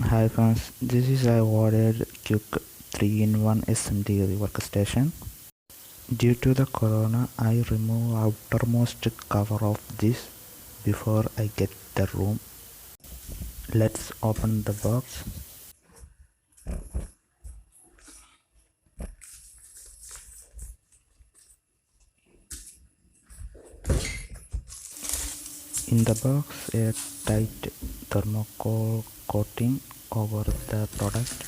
Hi friends, this is I ordered quick 3-in-1 SMD Rework station. Due to the corona, I remove outermost cover of this before I get the room. Let's open the box. In the box, a tight thermocol coating over the product.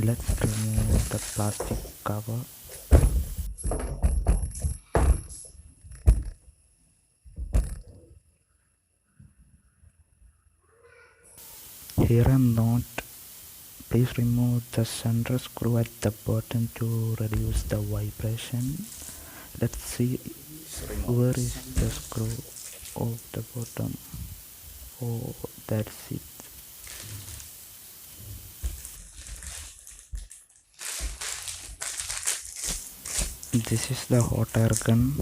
Let's remove the plastic cover. Here a note. Please remove the center screw at the bottom to reduce the vibration. Let's see where is the screw of the bottom. Oh, that's it. This is the hot air gun.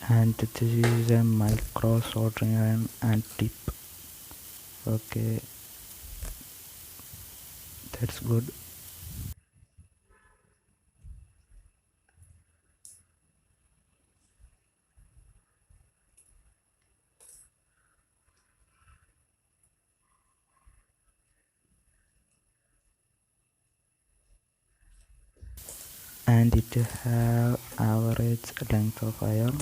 And this is a micro soldering iron and tip. Okay, that's good. And it have average length of iron.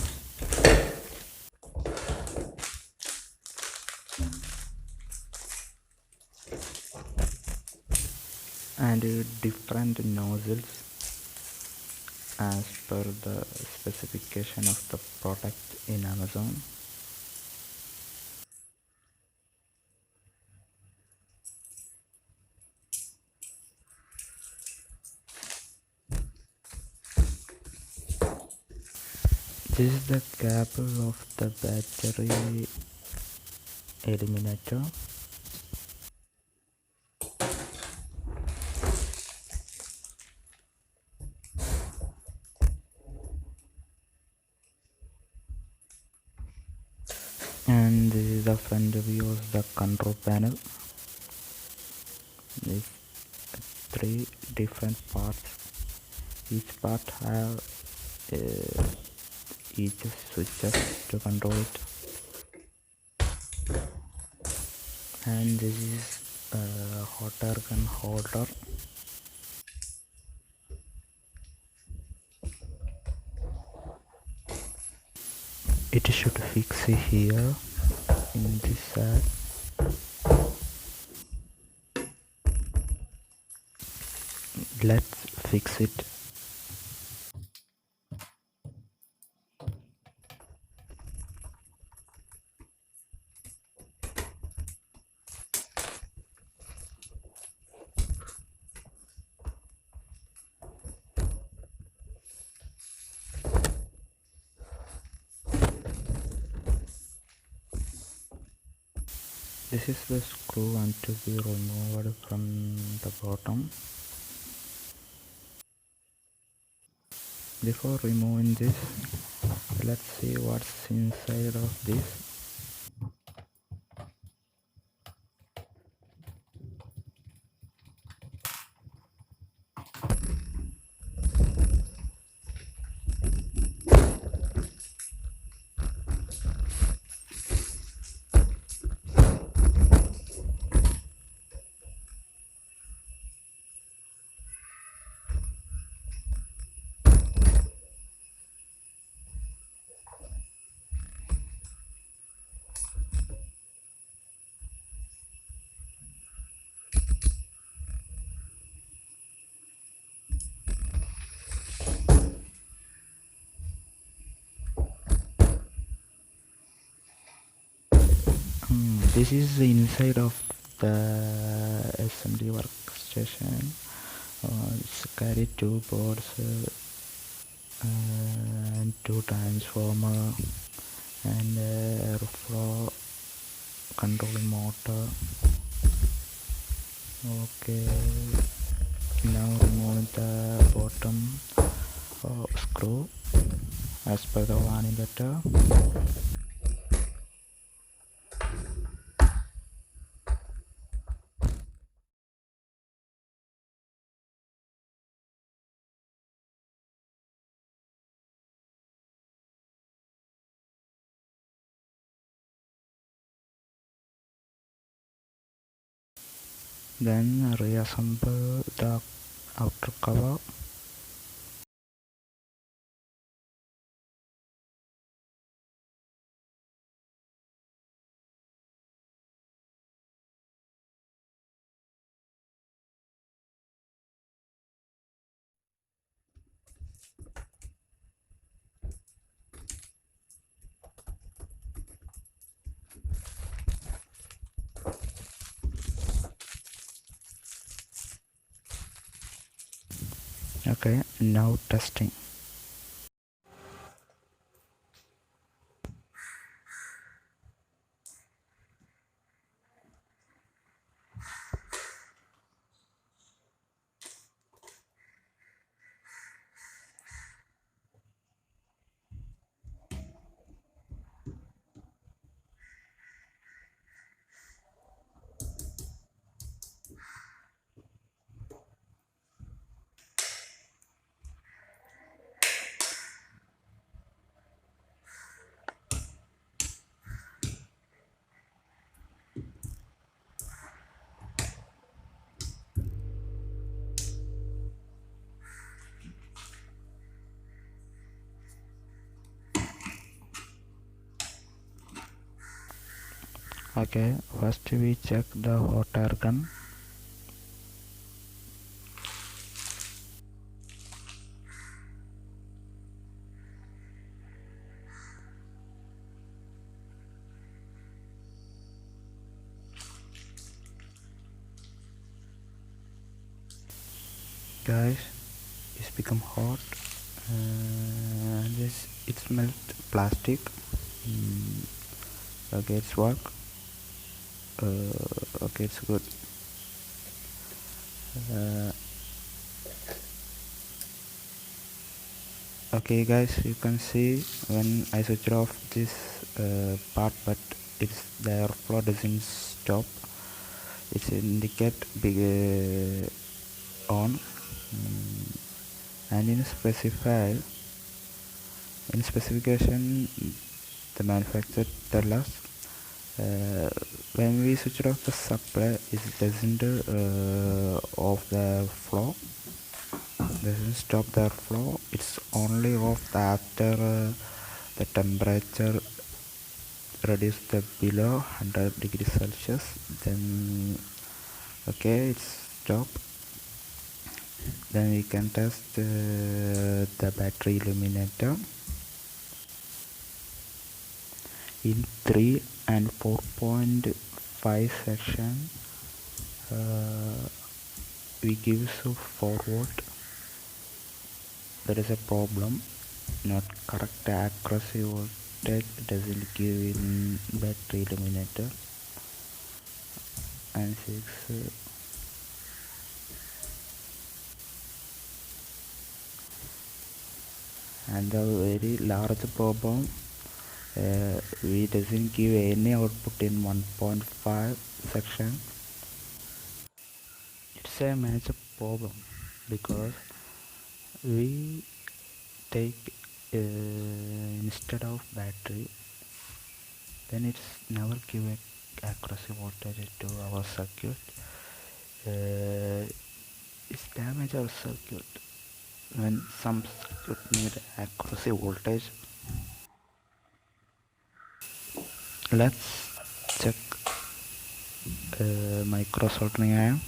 And different nozzles as per the specification of the product in Amazon. This is the cable of the battery eliminator. And this is the front view of the control panel. These 3 different parts. Each part have each switches to control it. And this is a hot air gun holder. It should fix here in this side. Let's fix it. This is the screw and to be removed from the bottom. Before removing this, let's see what's inside of this. This is the inside of the SMD workstation. It's carried two boards and two transformer and airflow controlling motor. Okay, now remove the bottom screw as per the warning letter. Then reassemble the outer cover. Okay, now testing. Okay, first we check the hot air gun. Guys, it's become hot. This it smelled plastic. Okay, it's work. Okay, it's good. Okay guys, you can see when I switch off this part, but it's the airflow doesn't stop. It's indicate big on. And in specification the manufacturer tell us when we switch off the supply, it doesn't off the flow, doesn't stop the flow. It's only off after the temperature reduce the below 100 degrees Celsius. Then okay, it's stop. Then we can test the battery illuminator in 3 and 4.5 section. We give so 4 volt. There is a problem, not correct accuracy voltage doesn't give in battery illuminator. And 6 and the very large problem, we doesn't give any output in 1.5 section. It's a major problem because we take instead of battery, then it's never give a accuracy voltage to our circuit. It's damage our circuit when some circuit need accuracy voltage. Let's check micro soldering iron.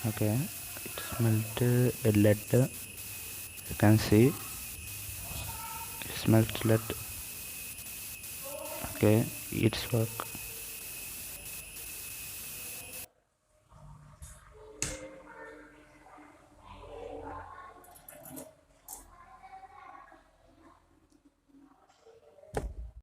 Okay, it's melted lead. You can see it's melted lead. Okay, it's work.